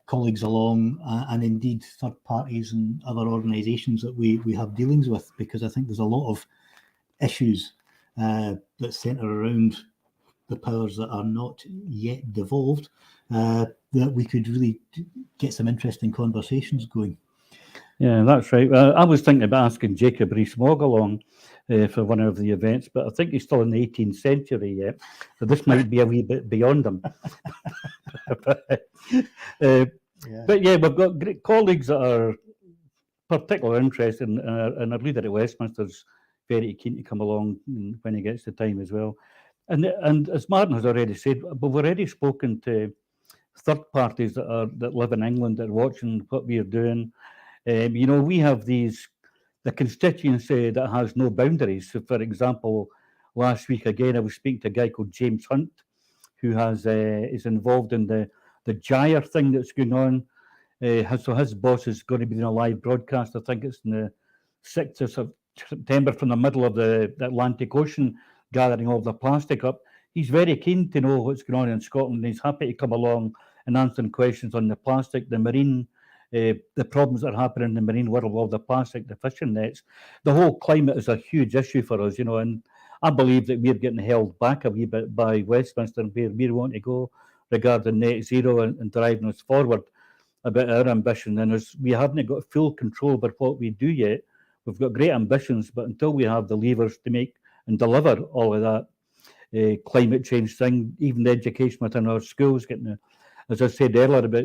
colleagues along, and indeed third parties and other organisations that we have dealings with, because I think there's a lot of issues that centre around the powers that are not yet devolved, that we could really get some interesting conversations going. Yeah, that's right. I was thinking about asking Jacob Rees-Mogg along for one of the events, but I think he's still in the 18th century yet, so this might be a wee bit beyond him. But yeah, we've got great colleagues that are particularly interested, and our leader at Westminster's very keen to come along when he gets the time as well. And as Martin has already said, we've already spoken to third parties that live in England that are watching what we are doing. You know, we have the constituency that has no boundaries. So, for example, last week again, I was speaking to a guy called James Hunt, who is involved in the Gyre thing that's going on. So his boss is going to be doing a live broadcast. I think it's in the 6th of September from the middle of the Atlantic Ocean, gathering all the plastic up. he's very keen to know what's going on in Scotland. He's happy to come along and answering questions on the plastic, the marine, the problems that are happening in the marine world, all the plastic, the fishing nets. The whole climate is a huge issue for us, and I believe that we're getting held back a wee bit by Westminster and where we want to go regarding net zero and driving us forward about our ambition. And we haven't got full control over what we do yet. We've got great ambitions, but until we have the levers to make and deliver all of that climate change thing, even the education within our schools, getting, as I said earlier, about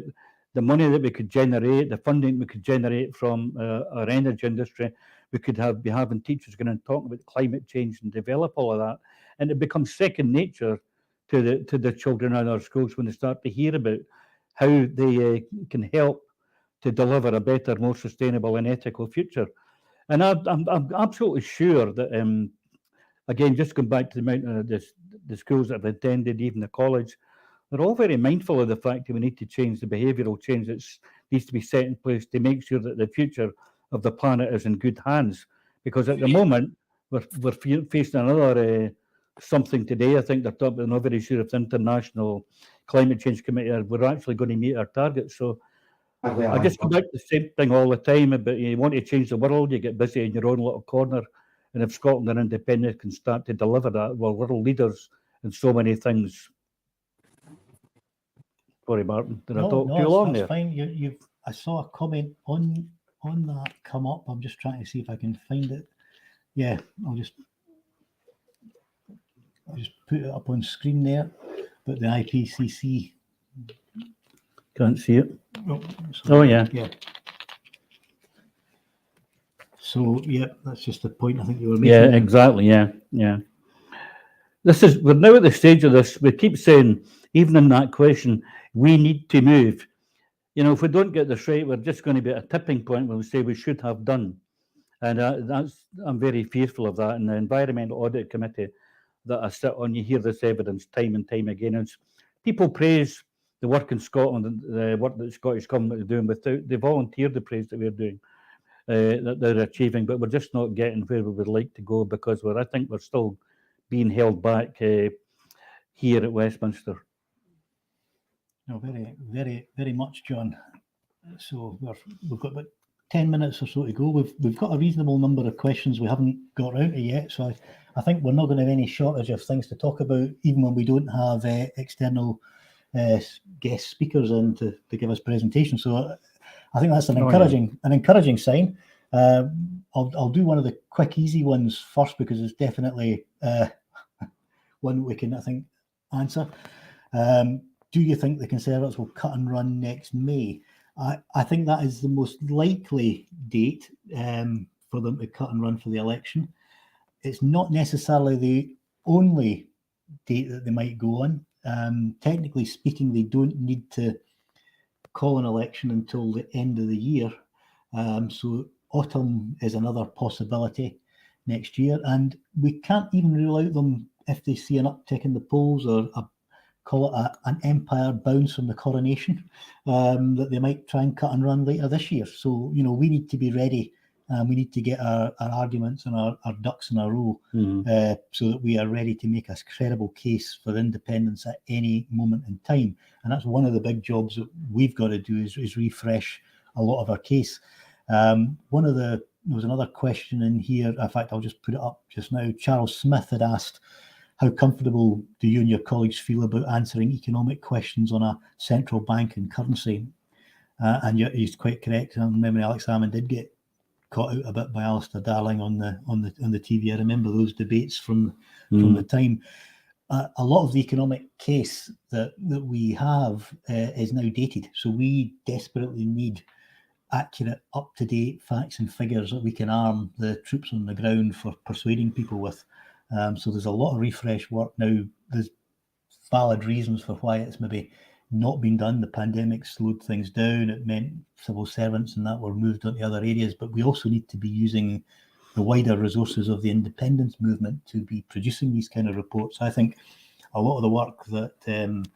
the money that we could generate, the funding we could generate from our energy industry, we could be having teachers going and talking about climate change and develop all of that, and it becomes second nature to the children in our schools when they start to hear about how they can help to deliver a better, more sustainable and ethical future. And I'm absolutely sure that, again, just going back to the amount of the schools that I've attended, even the college, they're all very mindful of the fact that we need to change the behavioural change that needs to be set in place to make sure that the future of the planet is in good hands. Because at the moment, we're facing another something today. I think they're talking, I'm not very sure if the International Climate Change Committee we're actually going to meet our targets. So I just come back to the same thing all the time about you want to change the world, you get busy in your own little corner. And if Scotland and independent can start to deliver that, well, we're leaders in so many things. Sorry, Martin, did I talk too long there? Fine. I saw a comment on that come up. I'm just trying to see if I can find it. Yeah, I'll just put it up on screen there. But the IPCC. Can't see it. Oh, yeah. Yeah. So yeah, that's just the point I think you were making. Yeah, exactly. Yeah. We're now at the stage of this. We keep saying, even in that question, we need to move. If we don't get this right, we're just going to be at a tipping point where we say we should have done. And I'm very fearful of that. And the Environmental Audit Committee that I sit on, you hear this evidence time and time again. And people praise the work in Scotland, the work that the Scottish Government is doing, without they volunteer the praise that we're doing, that they're achieving. But we're just not getting where we would like to go because I think we're still being held back here at Westminster. No, very, very, very much, John. So we've got about 10 minutes or so to go. We've got a reasonable number of questions we haven't got around to yet. So I think we're not going to have any shortage of things to talk about, even when we don't have external guest speakers in to give us presentations. So I think that's an encouraging sign. I'll do one of the quick, easy ones first because it's definitely one we can, I think, answer. Do you think the Conservatives will cut and run next May? I think that is the most likely date for them to cut and run for the election. It's not necessarily the only date that they might go on. Technically speaking, they don't need to call an election until the end of the year. So autumn is another possibility next year. And we can't even rule out them if they see an uptick in the polls or call it an empire bounce from the coronation, that they might try and cut and run later this year. So, we need to be ready. We need to get our arguments and our ducks in a row so that we are ready to make a credible case for independence at any moment in time. And that's one of the big jobs that we've got to do is refresh a lot of our case. There was another question in here. In fact, I'll just put it up just now. Charles Smith had asked, how comfortable do you and your colleagues feel about answering economic questions on a central bank and currency? And he's quite correct. I remember Alex Salmond did get caught out a bit by Alistair Darling on the TV. I remember those debates from the time. A lot of the economic case that we have is now dated. So we desperately need accurate, up-to-date facts and figures that we can arm the troops on the ground for persuading people with. So there's a lot of refresh work now. There's valid reasons for why it's maybe not been done. The pandemic slowed things down. It meant civil servants and that were moved onto other areas. But we also need to be using the wider resources of the independence movement to be producing these kind of reports. I think a lot of the work that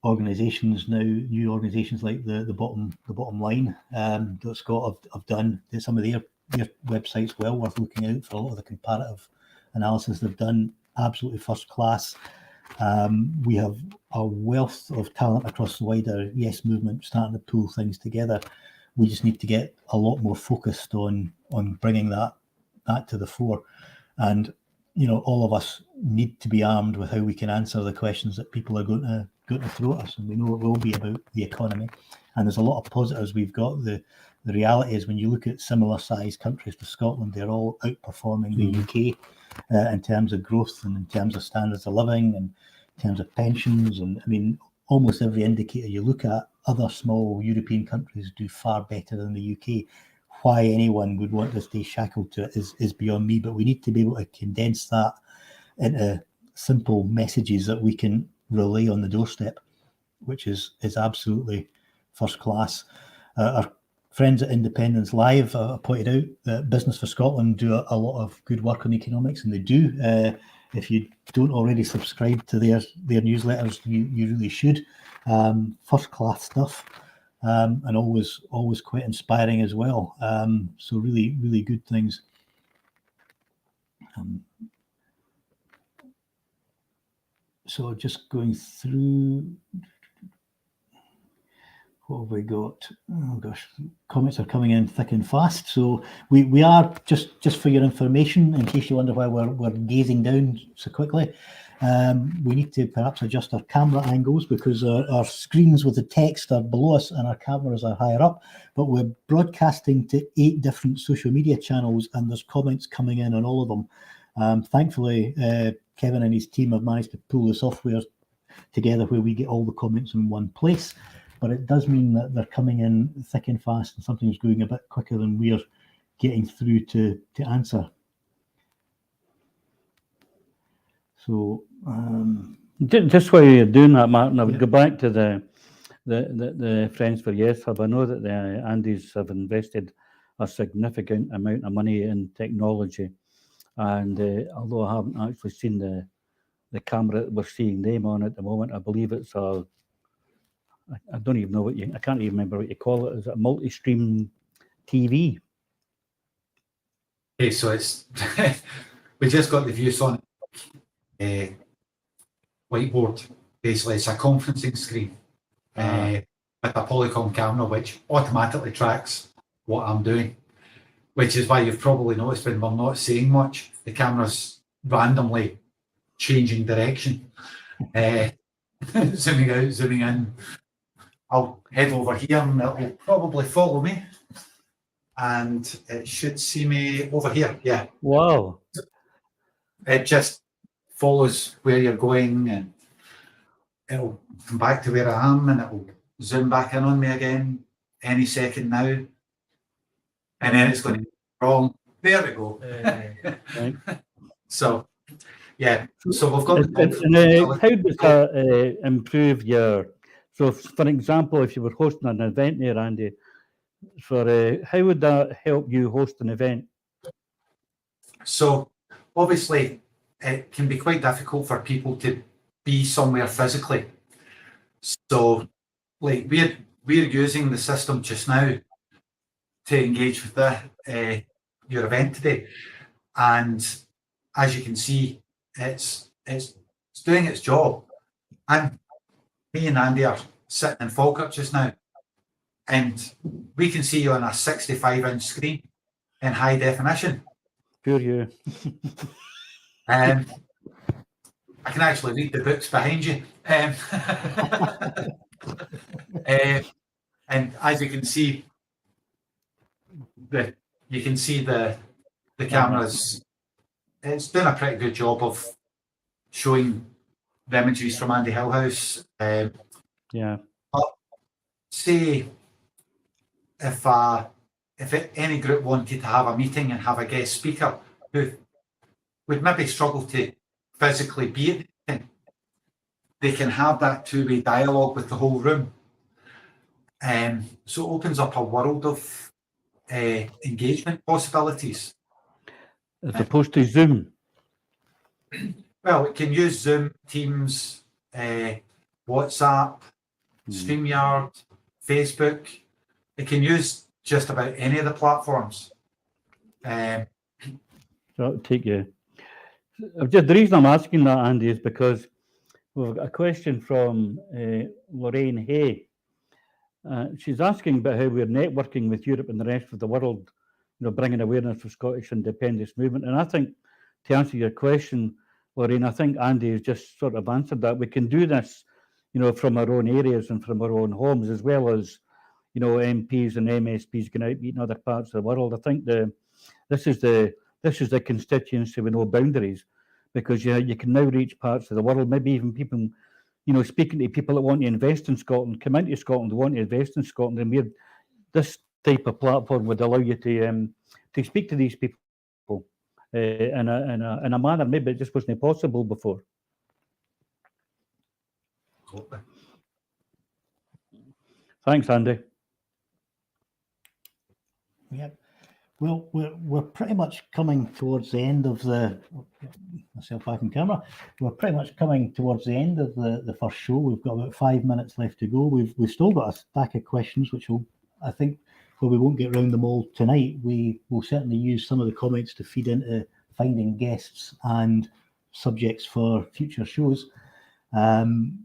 organisations now, new organisations like the bottom line that Scott have done, some of their websites well worth looking out for. A lot of the comparative analysis they've done, absolutely first class. We have a wealth of talent across the wider Yes movement starting to pull things together. We just need to get a lot more focused on bringing that to the fore. And, you know, all of us need to be armed with how we can answer the questions that people are going to throw at us. And we know it will be about the economy. And there's a lot of positives. We've got the reality is when you look at similar sized countries to Scotland, they're all outperforming the UK in terms of growth and in terms of standards of living and in terms of pensions. And I mean, almost every indicator you look at, other small European countries do far better than the UK. Why anyone would want to stay shackled to it is beyond me, but we need to be able to condense that into simple messages that we can relay on the doorstep, which is absolutely first class. Our friends at Independence Live pointed out that Business for Scotland do a lot of good work on economics, and they do. If you don't already subscribe to their newsletters, you really should. First class stuff, and always quite inspiring as well. So really, really good things. So just going through. What have we got? Oh gosh, comments are coming in thick and fast. So we are just for your information, in case you wonder why we're gazing down so quickly. We need to perhaps adjust our camera angles because our screens with the text are below us and our cameras are higher up. But we're broadcasting to 8 different social media channels, and there's comments coming in on all of them. Thankfully, Kevin and his team have managed to pull the software together where we get all the comments in one place. But it does mean that they're coming in thick and fast and something's going a bit quicker than we're getting through to answer. So just while you're doing that, Martin, I would go back to the Friends for Yes Hub. I know that the Andes have invested a significant amount of money in technology, and although I haven't actually seen the camera that we're seeing them on at the moment, I believe it's I don't even know I can't even remember what you call it. Is it a multi-stream TV? Okay, so it's we just got the ViewSonic whiteboard. Basically, it's a conferencing screen with a Polycom camera, which automatically tracks what I'm doing. Which is why you've probably noticed when we're not saying much, the camera's randomly changing direction, zooming out, zooming in. I'll head over here and it will probably follow me, and it should see me over here. Yeah. Wow. It just follows where you're going, and it'll come back to where I am, and it'll zoom back in on me again any second now, and then it's going to be wrong. There we go. Right. So, yeah. So we've got. How does that improve your? So, for example, if you were hosting an event there, Andy, how would that help you host an event? So, obviously, it can be quite difficult for people to be somewhere physically. So, like we're using the system just now to engage with your event today, and as you can see, it's doing its job. And me and Andy are sitting in Falkirk just now, and we can see you on a 65-inch screen in high definition. Pure you. I can actually read the books behind you. And as you can see, the cameras. It's doing a pretty good job of showing the images from Andy Hill House. Yeah. But say if any group wanted to have a meeting and have a guest speaker who would maybe struggle to physically be at the meeting, they can have that two-way dialogue with the whole room. So it opens up a world of engagement possibilities. As opposed to Zoom. Well, it can use Zoom, Teams, WhatsApp, StreamYard, Facebook. It can use just about any of the platforms. So that'll take you. The reason I'm asking that, Andy, is because We've got a question from Lorraine Hay. She's asking about how we're networking with Europe and the rest of the world, bringing awareness for Scottish independence movement. And I think, to answer your question, Lorraine, I think Andy has just sort of answered that. We can do this, from our own areas and from our own homes, as well as, MPs and MSPs going out meeting other parts of the world. I think this is the constituency with no boundaries, because you can now reach parts of the world, maybe even people, speaking to people that want to invest in Scotland, come into Scotland, want to invest in Scotland, and this type of platform would allow you to speak to these people in a manner maybe it just wasn't possible before. Thanks, Andy. Yeah. Well, we're pretty much coming towards the end of myself back in camera. We're pretty much coming towards the end of the first show. We've got about 5 minutes left to go. We've still got a stack of questions, which I think, well, we won't get around them all tonight. We will certainly use some of the comments to feed into finding guests and subjects for future shows.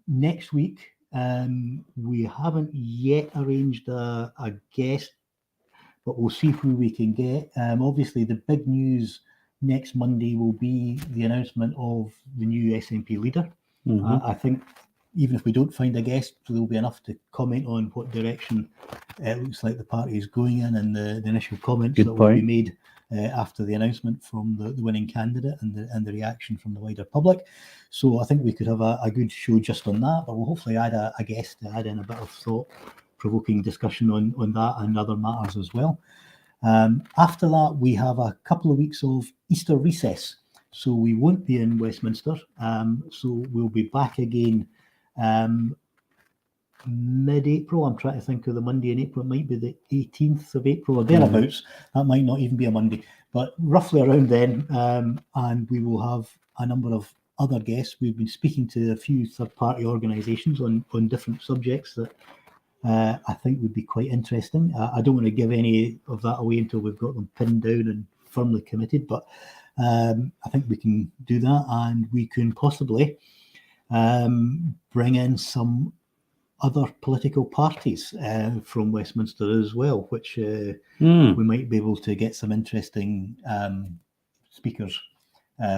Next week, we haven't yet arranged a guest, but we'll see who we can get. Obviously, the big news next Monday will be the announcement of the new SNP leader. Mm-hmm. I think even if we don't find a guest, there will be enough to comment on what direction it looks like the party is going in, and the initial comments that will be made after the announcement from the winning candidate and the reaction from the wider public. So I think we could have a good show just on that, but we'll hopefully add a guest to add in a bit of thought-provoking discussion on that and other matters as well. After that, we have a couple of weeks of Easter recess, so we won't be in Westminster. So we'll be back again mid-April. I'm trying to think of the Monday in April. It might be the 18th of April or thereabouts. That might not even be a Monday, but roughly around then. And we will have a number of other guests. We've been speaking to a few third-party organisations on different subjects that I think would be quite interesting. I don't want to give any of that away until we've got them pinned down and firmly committed, but I think we can do that, and we can possibly bring in some other political parties from Westminster as well, which we might be able to get some interesting speakers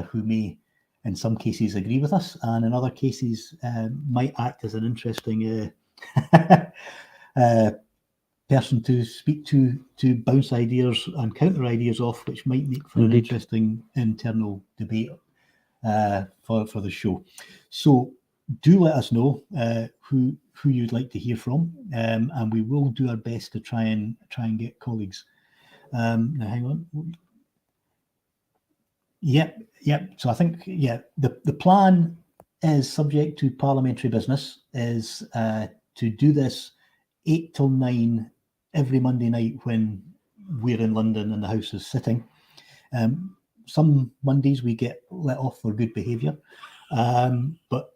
who may, in some cases, agree with us, and in other cases might act as an interesting person to speak to bounce ideas and counter ideas off, which might make for an interesting internal debate for the show. So do let us know who you'd like to hear from, and we will do our best to try and get colleagues. Now hang on. Yep. So I think the plan is, subject to parliamentary business, is to do this 8 till 9 every Monday night when we're in London and the House is sitting. Some Mondays we get let off for good behaviour, but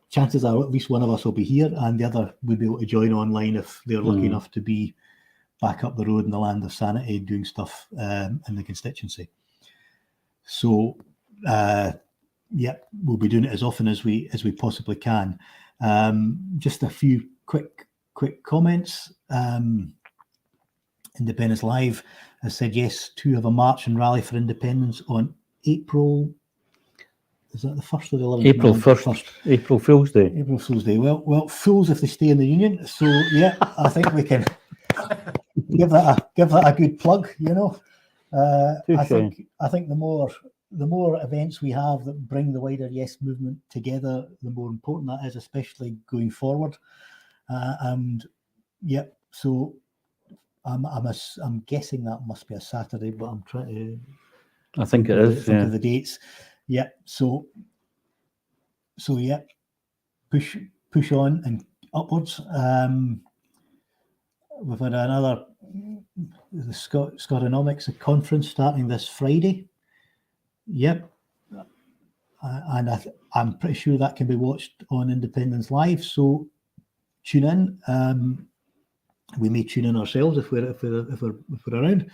chances are at least one of us will be here, and the other will be able to join online if they're lucky enough to be back up the road in the land of sanity doing stuff in the constituency. So we'll be doing it as often as we possibly can. Just a few quick comments. Independence Live has said yes to have a march and rally for independence on April. Is that the 1st or the 11th? April 1st. April Fool's Day. April Fool's Day. Well, fools if they stay in the union. So yeah, I think we can give that a good plug. I think the more events we have that bring the wider Yes movement together, the more important that is, especially going forward. So I'm guessing that must be a Saturday, but I'm trying to. I think it is. Think of the dates. Yeah. So push on and upwards. We've had another the Scotonomics conference starting this Friday. Yep. And I'm pretty sure that can be watched on Independence Live. So tune in. We may tune in ourselves if we're around.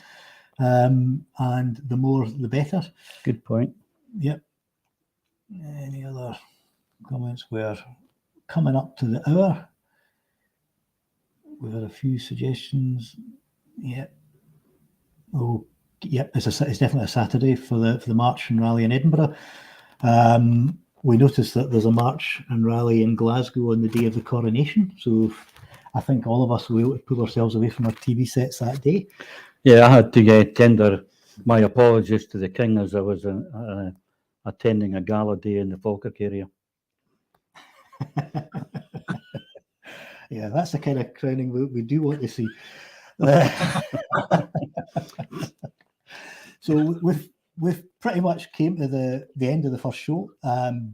And the more, the better. Good point. Yep. Any other comments. We're coming up to the hour. We've had a few suggestions. Yeah. Oh, yeah. It's definitely a Saturday for the march and rally in Edinburgh. We noticed that there's a march and rally in Glasgow on the day of the coronation. So I think all of us will be able to pull ourselves away from our TV sets that day. Yeah, I had to tender my apologies to the King as I was attending a gala day in the Falkirk area. Yeah, that's the kind of crowning we do want to see. So we've pretty much came to the end of the first show.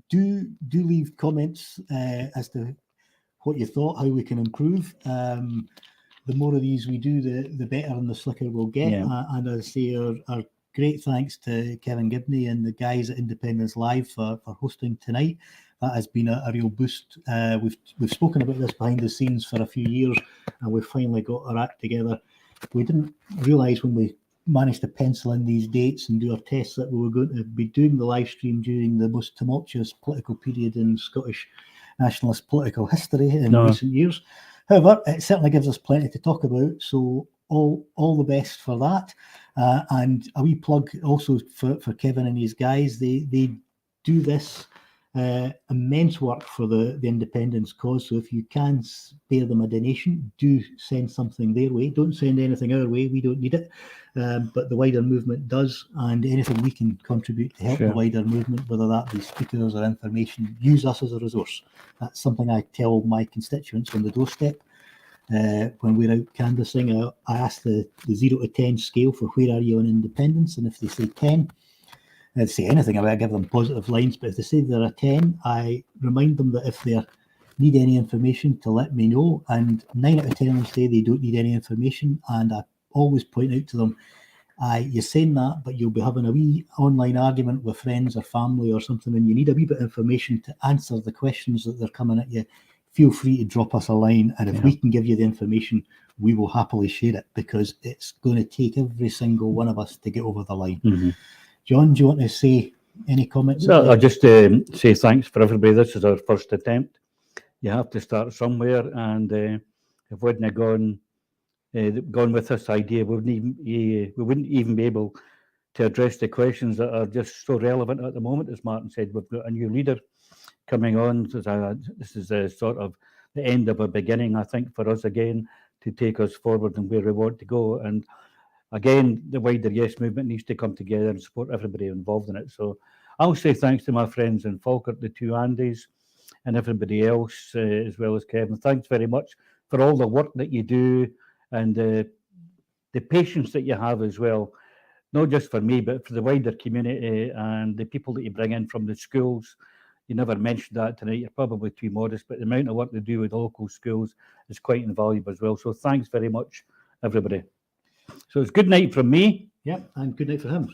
Do leave comments as to what you thought, how we can improve. The more of these we do, the better and the slicker we'll get. Yeah. And as I say, our great thanks to Kevin Gibney and the guys at Independence Live for hosting tonight. That has been a real boost. We've spoken about this behind the scenes for a few years, and we've finally got our act together. We didn't realise when we managed to pencil in these dates and do our tests that we were going to be doing the live stream during the most tumultuous political period in Scottish nationalist political history in recent years. However, it certainly gives us plenty to talk about, so all the best for that. And a wee plug also for Kevin and his guys. They do this immense work for the independence cause, so if you can spare them a donation, do send something their way. Don't send anything our way, we don't need it, but the wider movement does, and anything we can contribute to help the wider movement, whether that be speakers or information, use us as a resource. That's something I tell my constituents on the doorstep. When we're out canvassing, I ask the 0 to 10 scale for where are you on independence, and if they say 10, I'd say anything about it, I give them positive lines, but if they say they're a 10, I remind them that if they need any information to let me know, and 9 out of 10 of them say they don't need any information, and I always point out to them, you're saying that, but you'll be having a wee online argument with friends or family or something, and you need a wee bit of information to answer the questions that they're coming at you. Feel free to drop us a line, and if we can give you the information, we will happily share it, because it's going to take every single one of us to get over the line. Mm-hmm. John, do you want to say any comments? So I'll just say thanks for everybody. This is our first attempt. You have to start somewhere, and if we wouldn't have gone with this idea, we wouldn't even be able to address the questions that are just so relevant at the moment. As Martin said, we've got a new leader coming on. This is a sort of the end of a beginning, I think, for us again, to take us forward and where we want to go. And again, the wider Yes movement needs to come together and support everybody involved in it. So I'll say thanks to my friends in Falkirk, the two Andys, and everybody else, as well as Kevin. Thanks very much for all the work that you do, and the patience that you have as well, not just for me, but for the wider community and the people that you bring in from the schools. You never mentioned that tonight. You're probably too modest, but the amount of work they do with local schools is quite invaluable as well. So thanks very much, everybody. So it's good night from me. Yeah, and good night for him.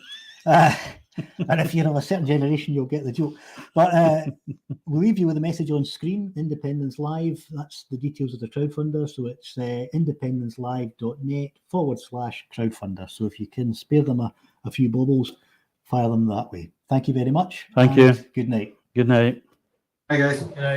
And if you're of a certain generation, you'll get the joke. But we'll leave you with a message on screen, Independence Live. That's the details of the crowdfunder. So it's independencelive.net/crowdfunder. So if you can spare them a few baubles, fire them that way. Thank you very much. Thank you. Good night. Good night. Hi, guys. Good night.